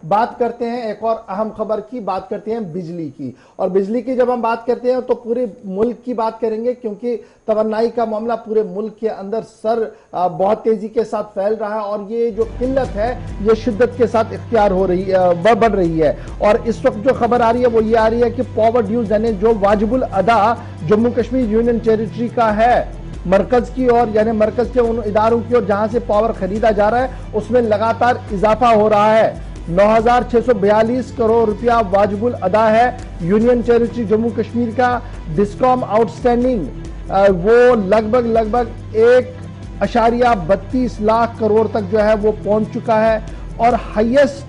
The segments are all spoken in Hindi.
बात करते हैं एक और अहम खबर की, बात करते हैं बिजली की। और बिजली की जब हम बात करते हैं तो पूरे मुल्क की बात करेंगे, क्योंकि तवन्नाई का मामला पूरे मुल्क के अंदर बहुत तेजी के साथ फैल रहा है और ये जो किल्लत है ये शिद्दत के साथ इख्तियार हो रही है, बढ़ रही है। और इस वक्त जो खबर आ रही है वो ये आ रही है कि पावर ड्यूज यानी जो वाजिबुल अदा जम्मू कश्मीर यूनियन टेरिटरी का है मरकज की ओर, यानी मरकज के उन इदारों की ओर जहां से पावर खरीदा जा रहा है, उसमें लगातार इजाफा हो रहा है। 9,642 करोड़ रुपया वाजिबुल अदा है यूनियन टेरिटरी जम्मू कश्मीर का। डिस्कॉम आउटस्टैंडिंग वो लगभग 1.32 लाख करोड़ तक जो है वो पहुंच चुका है। और हाईएस्ट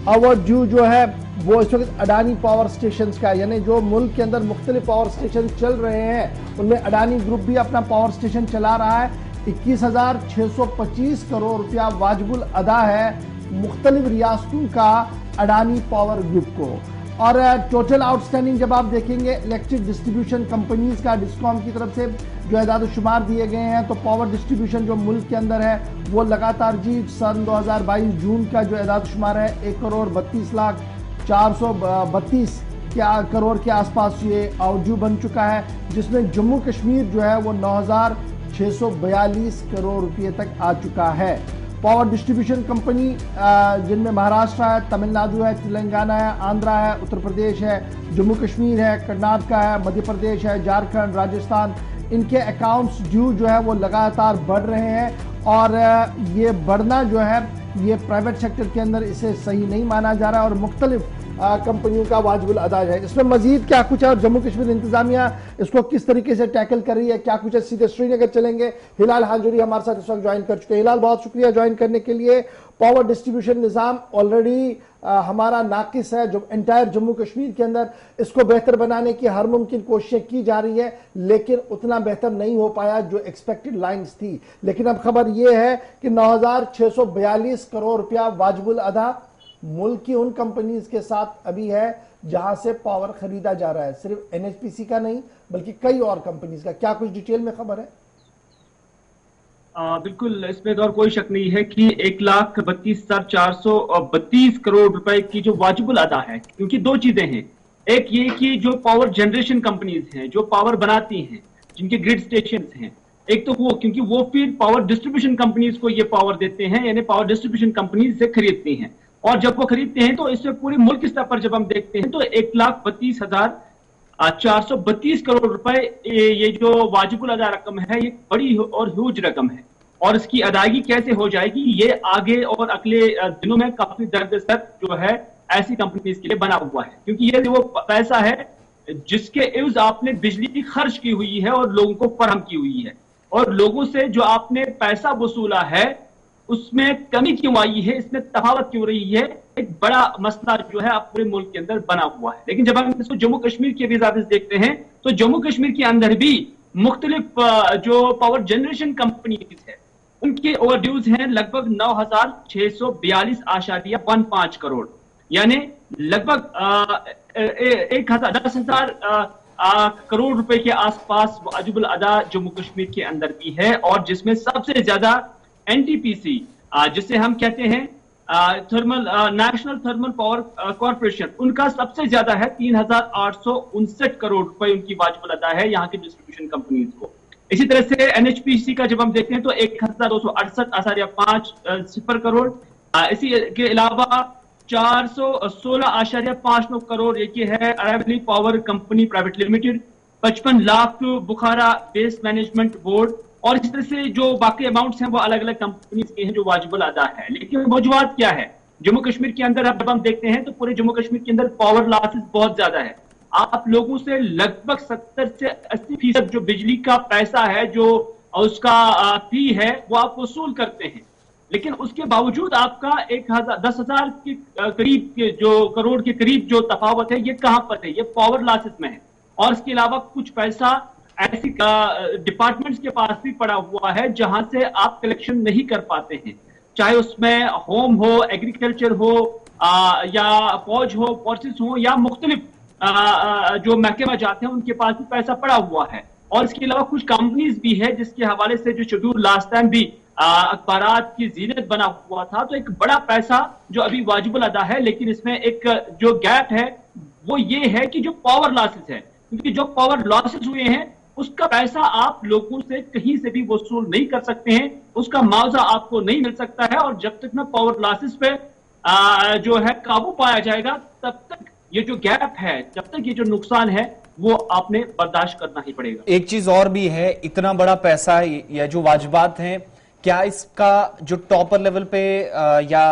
ओवर ड्यू जो है वो इस वक्त अडानी पावर स्टेशन का, यानी जो मुल्क के अंदर मुख्तलिफ पावर स्टेशन चल रहे हैं उनमें अडानी ग्रुप भी अपना पावर स्टेशन चला रहा है। 21,625 करोड़ रुपया वाजिबुल अदा है मुख्तलिफ रियासतों का अडानी पावर ग्रुप को। और टोटल आउटस्टैंडिंग जब आप देखेंगे इलेक्ट्रिक डिस्ट्रीब्यूशन कंपनीज का डिस्कॉम की तरफ से जो एदाद शुमार दिए गए हैं, तो पावर डिस्ट्रीब्यूशन जो मुल्क के अंदर है वो लगातार जी सन 2022 जून का जो एदाद शुमार है 1,32,432 करोड़ के आसपास ये आउटड्यू बन चुका है, जिसमें जम्मू कश्मीर जो है वो 9,642 करोड़ रुपये तक आ चुका है। पावर डिस्ट्रीब्यूशन कंपनी जिनमें महाराष्ट्र है, तमिलनाडु है, तेलंगाना है, आंध्रा है, उत्तर प्रदेश है, जम्मू कश्मीर है, कर्नाटका है, मध्य प्रदेश है, झारखंड, राजस्थान, इनके अकाउंट्स ड्यू जो है वो लगातार बढ़ रहे हैं। और ये बढ़ना जो है ये प्राइवेट सेक्टर के अंदर इसे सही नहीं माना जा रहा है और मुख्तलिफ कंपनियों का वाजिबुल अदा है। इसमें मजीद क्या कुछ है और जम्मू कश्मीर इंतजामिया इसको किस तरीके से टैकल कर रही है, क्या कुछ है, सीधे श्रीनगर चलेंगे। हिलाल हांजुरी हमारे साथ इस वक्त ज्वाइन कर चुके हैं। हिलाल, बहुत शुक्रिया ज्वाइन करने के लिए। पावर डिस्ट्रीब्यूशन निज़ाम ऑलरेडी हमारा नाकिस है जो एंटायर जम्मू कश्मीर के अंदर, इसको बेहतर बनाने की हर मुमकिन कोशिशें की जा रही है, लेकिन उतना बेहतर नहीं हो पाया जो एक्सपेक्टेड लाइंस थी। लेकिन अब खबर यह है कि 9,642 करोड़ रुपया वाजिबुल अदा मुल्क की उन कंपनीज के साथ अभी है जहां से पावर खरीदा जा रहा है, सिर्फ एनएचपीसी का नहीं बल्कि कई और कंपनीज का। क्या कुछ डिटेल में खबर है? बिल्कुल, इसमें तो और कोई शक नहीं है कि 1,32,432 करोड़ रुपए की जो वाजिबुल अदा है, क्योंकि दो चीजें हैं। एक ये कि जो पावर जनरेशन कंपनीज हैं जो पावर बनाती हैं, जिनके ग्रिड स्टेशन हैं, एक तो वो, क्योंकि वो फिर पावर डिस्ट्रीब्यूशन कंपनीज को ये पावर देते हैं, यानी पावर डिस्ट्रीब्यूशन कंपनीज से खरीदती हैं। और जब वो खरीदते हैं तो इससे पूरे मुल्क स्तर पर जब हम देखते हैं तो 1,32,432 करोड़ रुपए ये जो वाजिबुल अदा रकम है ये बड़ी और ह्यूज रकम है। और इसकी अदायगी कैसे हो जाएगी ये आगे और अगले दिनों में काफी दर्द जो है ऐसी कंपनीज के लिए बना हुआ है, क्योंकि ये वो पैसा है जिसके एवज आपने बिजली खर्च की हुई है और लोगों को फराहम की हुई है, और लोगों से जो आपने पैसा वसूला है उसमें कमी क्यों आई है, इसमें तफावत क्यों रही है, एक बड़ा मसला जो है पूरे मुल्क के अंदर बना हुआ है। लेकिन जब हम इसको जम्मू कश्मीर के विजात देखते हैं तो जम्मू कश्मीर के अंदर भी मुख्तलिफ जो पावर जनरेशन कंपनीज है उनके ओवरड्यूज हैं लगभग 9,642.15 करोड़, यानी लगभग 10,000 करोड़ रुपए के आसपास वाजिबुल अदा जम्मू कश्मीर के अंदर भी है। और जिसमें सबसे ज्यादा एनटीपीसी जिसे हम कहते हैं thermal national thermal power corporation, उनका सबसे ज्यादा है 3,859 करोड़ रुपए उनकी वाजिबुल अदा है यहाँ की डिस्ट्रीब्यूशन कंपनीज को। इसी तरह से एनएचपीसी का जब हम देखते हैं तो 1,268.50 करोड़, इसी के अलावा 416.59 करोड़ ये है Aravali power company private limited, 55 lakh Bukhara waste management board, और इस तरह से जो बाकी अमाउंट्स हैं वो अलग अलग कंपनीज के हैं जो वाजिबुल अदा है। लेकिन मौजूद क्या है जम्मू कश्मीर के अंदर, अब जब हम देखते हैं तो पूरे जम्मू कश्मीर के अंदर पावर लॉसेस बहुत ज्यादा है। आप लोगों से लगभग 70 से 80% जो बिजली का पैसा है जो उसका फी है वो आप वसूल करते हैं, लेकिन उसके बावजूद आपका 10,000 के करीब जो करोड़ के करीब जो तफावत है ये कहां पर है, ये पावर लॉसेस में है। और इसके अलावा कुछ पैसा ऐसी डिपार्टमेंट्स के पास भी पड़ा हुआ है जहां से आप कलेक्शन नहीं कर पाते हैं, चाहे उसमें होम हो, एग्रीकल्चर हो या फौज हो, फोर्सेस हो, या मुख्तलिफ जो महकमा जाते हैं उनके पास भी पैसा पड़ा हुआ है। और इसके अलावा कुछ कंपनीज भी है जिसके हवाले से जो शेड्यूल लास्ट टाइम भी अखबारात की जीनत बना हुआ था। तो एक बड़ा पैसा जो अभी वाजिबुल अदा है, लेकिन इसमें एक जो गैप है वो ये है कि जो पावर लॉसेस है, क्योंकि जो पावर लॉसेस हुए हैं उसका पैसा आप लोगों से कहीं से भी वसूल नहीं कर सकते हैं, उसका मुआवजा आपको नहीं मिल सकता है। और जब तक ना पावर लॉसेस पे जो है काबू पाया जाएगा, तब तक ये जो गैप है, जब तक ये जो नुकसान है वो आपने बर्दाश्त करना ही पड़ेगा। एक चीज और भी है, इतना बड़ा पैसा या जो वाजिबात हैं, क्या इसका जो टॉपर लेवल पे या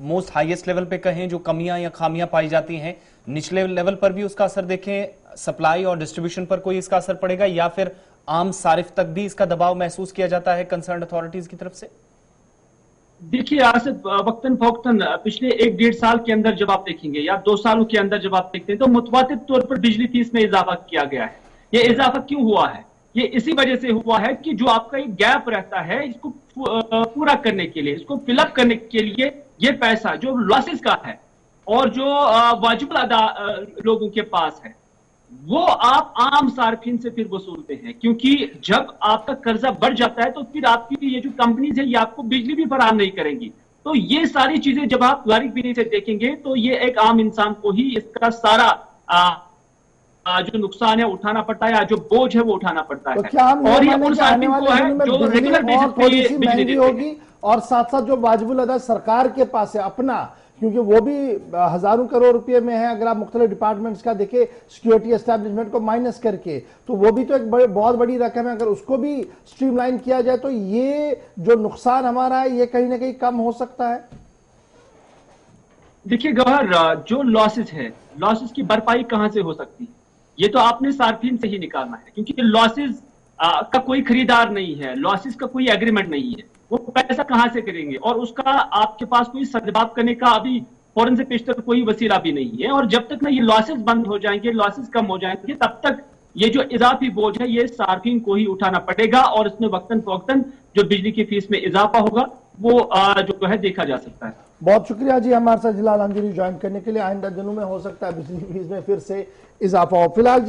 मोस्ट हाईएस्ट लेवल पे कहें जो कमियां या खामियां पाई जाती हैं, निचले लेवल पर भी उसका असर देखें, सप्लाई और डिस्ट्रीब्यूशन पर कोई इसका असर पड़ेगा, या फिर आम सारिफ तक भी इसका दबाव महसूस किया जाता है कंसर्न अथॉरिटीज की तरफ से? देखिए आसिफ, वक्तन फौक्तन पिछले 1-1.5 साल के अंदर जब आप देखेंगे या 2 सालों के अंदर जब आप देखते हैं, तो मुतवातिर तौर पर बिजली फीस में इजाफा किया गया है। ये इजाफा क्यों हुआ है? ये इसी वजह से हुआ है कि जो आपका एक गैप रहता है, इसको पूरा करने के लिए, इसको फिलअप करने के लिए ये पैसा जो लॉसेस का है और जो वाजिब अदा लोगों के पास है, वो आप आम सार्फिन से फिर वसूलते हैं। क्योंकि जब आपका कर्जा बढ़ जाता है तो फिर आपकी ये जो कंपनीज है ये आपको बिजली भी फराहम नहीं करेंगी। तो ये सारी चीजें जब आप बारीक बीनी से देखेंगे तो ये एक आम इंसान को ही इसका सारा जो नुकसान है उठाना पड़ता है, या जो बोझ है वो उठाना पड़ता तो है। क्या हम और ये आने उन सार्फिन को है जो रेगुलर बेसिस पे थोड़ी सी बिजली महंगी देते होगी, हैं। और साथ साथ जो वाजिबुल अदा सरकार के पास है अपना, क्योंकि वो भी हजारों करोड़ रुपए में है, अगर आप मुख्तलिफ डिपार्टमेंट्स का देखें सिक्योरिटी एस्टेब्लिशमेंट को माइनस करके, तो वो भी तो एक बहुत बड़ी रकम है। अगर उसको भी स्ट्रीमलाइन किया जाए तो ये जो नुकसान हमारा है ये कहीं ना कहीं कम हो सकता है। देखिए गौहर, जो लॉसेस है, लॉसेस की भरपाई कहां से हो सकती है? ये तो आपने सार्फिन से ही निकालना है, क्योंकि लॉसेस का कोई खरीदार नहीं है, लॉसेस का कोई एग्रीमेंट नहीं है, वो पैसा कहां से करेंगे? और उसका आपके पास कोई सदबाब करने का अभी फौरन से पेशतर कोई वसीला भी नहीं है। और जब तक ना ये लॉसेस बंद हो जाएंगे, लॉसेस कम हो जाएंगे, तब तक ये जो इजाफी बोझ है ये सार्फिन को ही उठाना पड़ेगा। और इसमें वक्तन फौक्तन जो बिजली की फीस में इजाफा होगा वो जो है देखा जा सकता है। बहुत शुक्रिया जी हमारे साथ जिलाल अंजनी ज्वाइन करने के लिए। आइंदा दिनों में हो सकता है बिजली फीस में फिर से इजाफा हो। फिलहाल